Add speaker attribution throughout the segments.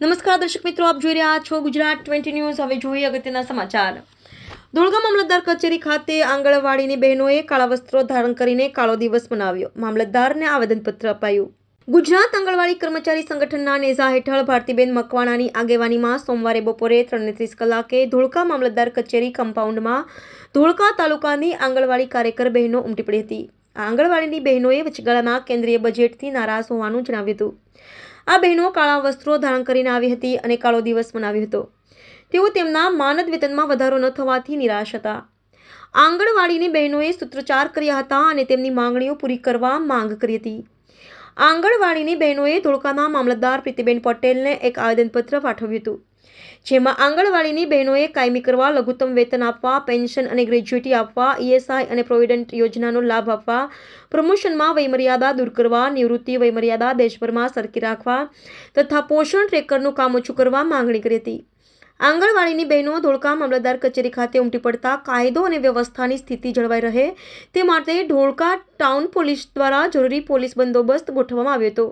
Speaker 1: નમસ્કાર દર્શક મિત્રો, આપ જોઈ રહ્યા છો ગુજરાત 20 ન્યૂઝ। હવે જોઈએ અગત્યના સમાચાર। ધોળકા મામલતદાર કચેરી ખાતે આંગણવાડીની બહેનોએ કાળા વસ્ત્રો ધારણ કરીને કાળો દિવસ મનાવ્યો। મામલતદારને આવેદનપત્ર અપાયું। ગુજરાત આંગણવાડી કર્મચારી સંગઠનના નેજા હેઠળ ભારતીબેન મકવાણાની આગેવાનીમાં સોમવારે બપોરે 3:30 કલાકે ધોળકા મામલતદાર કચેરી કમ્પાઉન્ડમાં ધોળકા તાલુકાની આંગણવાડી કાર્યકર બહેનો ઉમટી પડી હતી। આ આંગણવાડીની બહેનોએ વચગાળાના કેન્દ્રીય બજેટથી નારાજ હોવાનું જણાવ્યું હતું। આ બહેનો કાળા વસ્ત્રો ધારણ કરીને આવી હતી અને કાળો દિવસ મનાવ્યો હતો। તેઓ તેમના માનદ વેતનમાં વધારો ન થવાથી નિરાશ હતા। આંગણવાડીની બહેનોએ સૂત્રોચ્ચાર કર્યા હતા અને તેમની માંગણીઓ પૂરી કરવા માંગ કરી હતી। આંગણવાડીની બહેનોએ ધોળકાના મામલતદાર પ્રીતિબેન પટેલને એક આવેદનપત્ર પાઠવ્યું હતું, જેમાં આંગણવાડીની બહેનોએ કાયમી કરવા, લઘુત્તમ વેતન આપવા, પેન્શન અને ગ્રેજ્યુટી આપવા, ઈએસઆઈ અને પ્રોવિડન્ટ યોજનાનો લાભ આપવા, પ્રમોશનમાં વયમર્યાદા દૂર કરવા, નિવૃત્તિ વયમર્યાદા દેશભરમાં સરખી રાખવા તથા પોષણ ટ્રેકરનું કામ ઓછું કરવા માંગણી કરી હતી। આંગણવાડીની બહેનો ધોળકા મામલતદાર કચેરી ખાતે ઉમટી પડતા કાયદો અને વ્યવસ્થાની સ્થિતિ જળવાઈ રહે તે માટે ધોળકા ટાઉન પોલીસ દ્વારા જરૂરી પોલીસ બંદોબસ્ત ગોઠવવામાં આવ્યો હતો।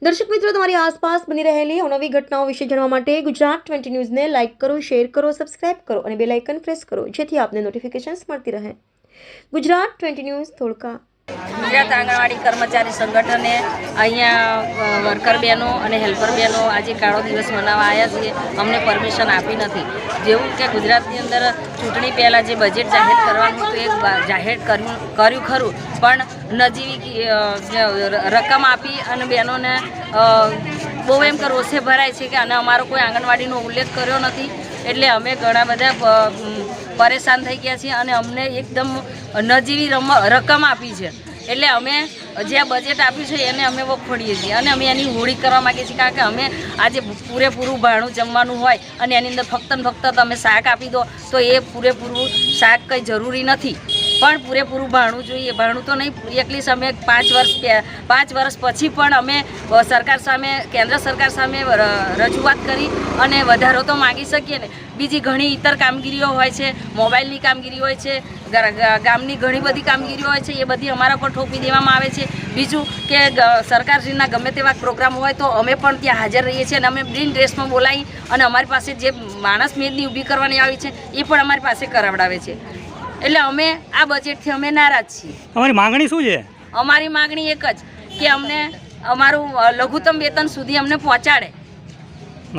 Speaker 1: દર્શક મિત્રો, તમારી આસપાસ બની રહેલી અવનવી ઘટનાઓ વિશે જાણવા માટે ગુજરાત 20 ન્યૂઝને લાઇક કરો, શેર કરો, સબસ્ક્રાઇબ કરો અને બેલ આઇકન પ્રેસ કરો, જેથી આપને નોટિફિકેશન્સ મળતી રહે। ગુજરાત 20 ન્યૂઝ ધોળકા।
Speaker 2: ગુજરાત આંગણવાડી કર્મચારી સંગઠને અહીંયા વર્કર બહેનો અને હેલ્પર બહેનો આજે કાળો દિવસ મનાવવા આવ્યા છીએ। અમને પરમિશન આપી નથી। જેવું કે ગુજરાતની અંદર ચૂંટણી પહેલાં જે બજેટ જાહેર કરવાનું હતું એ જાહેર કર્યું ખરું, પણ નજીવી રકમ આપી અને બહેનોને બહુ એમ કે રોષે ભરાય છે કે અને અમારો કોઈ આંગણવાડીનો ઉલ્લેખ કર્યો નથી। એટલે અમે ઘણા બધા પરેશાન થઈ ગયા છીએ અને અમને એકદમ નજીવી રકમ આપી છે। એટલે અમે જે બજેટ આપ્યું છે એને અમે વખોડીએ છીએ અને અમે એની હોળી કરવા માગીએ છીએ, કારણ કે અમે આજે પૂરેપૂરું ભાણું જમવાનું હોય અને એની અંદર ફક્ત ને ફક્ત તમે શાક આપી દો તો એ પૂરેપૂરું શાક કંઈ જરૂરી નથી, પણ પૂરેપૂરું ભાણું જોઈએ। ભાણું તો નહીં, એટલીસ્ટ અમે 5 વર્ષ પછી પણ અમે સરકાર સામે, કેન્દ્ર સરકાર સામે રજૂઆત કરી અને વધારો તો માગી શકીએ ને। બીજી ઘણી ઇતર કામગીરીઓ હોય છે, મોબાઈલની કામગીરી હોય છે, ગામની ઘણી બધી કામગીરીઓ હોય છે, એ બધી અમારા પર થોપી દેવામાં આવે છે। બીજું કે સરકારશ્રીના ગમે તેવા પ્રોગ્રામ હોય તો અમે પણ ત્યાં હાજર રહીએ છીએ અને અમે ગ્રીન ડ્રેસમાં બોલાવી અને અમારી પાસે જે માણસ મેદની ઊભી કરવાની આવી છે એ પણ અમારી પાસે કરાવડાવે છે। એટલે અમે આ બજેટથી અમે નારાજ છીએ।
Speaker 3: અમારી માંગણી શું છે?
Speaker 2: અમારી માંગણી એક જ કે અમને અમારું લઘુત્તમ વેતન સુધી અમને પહોંચાડે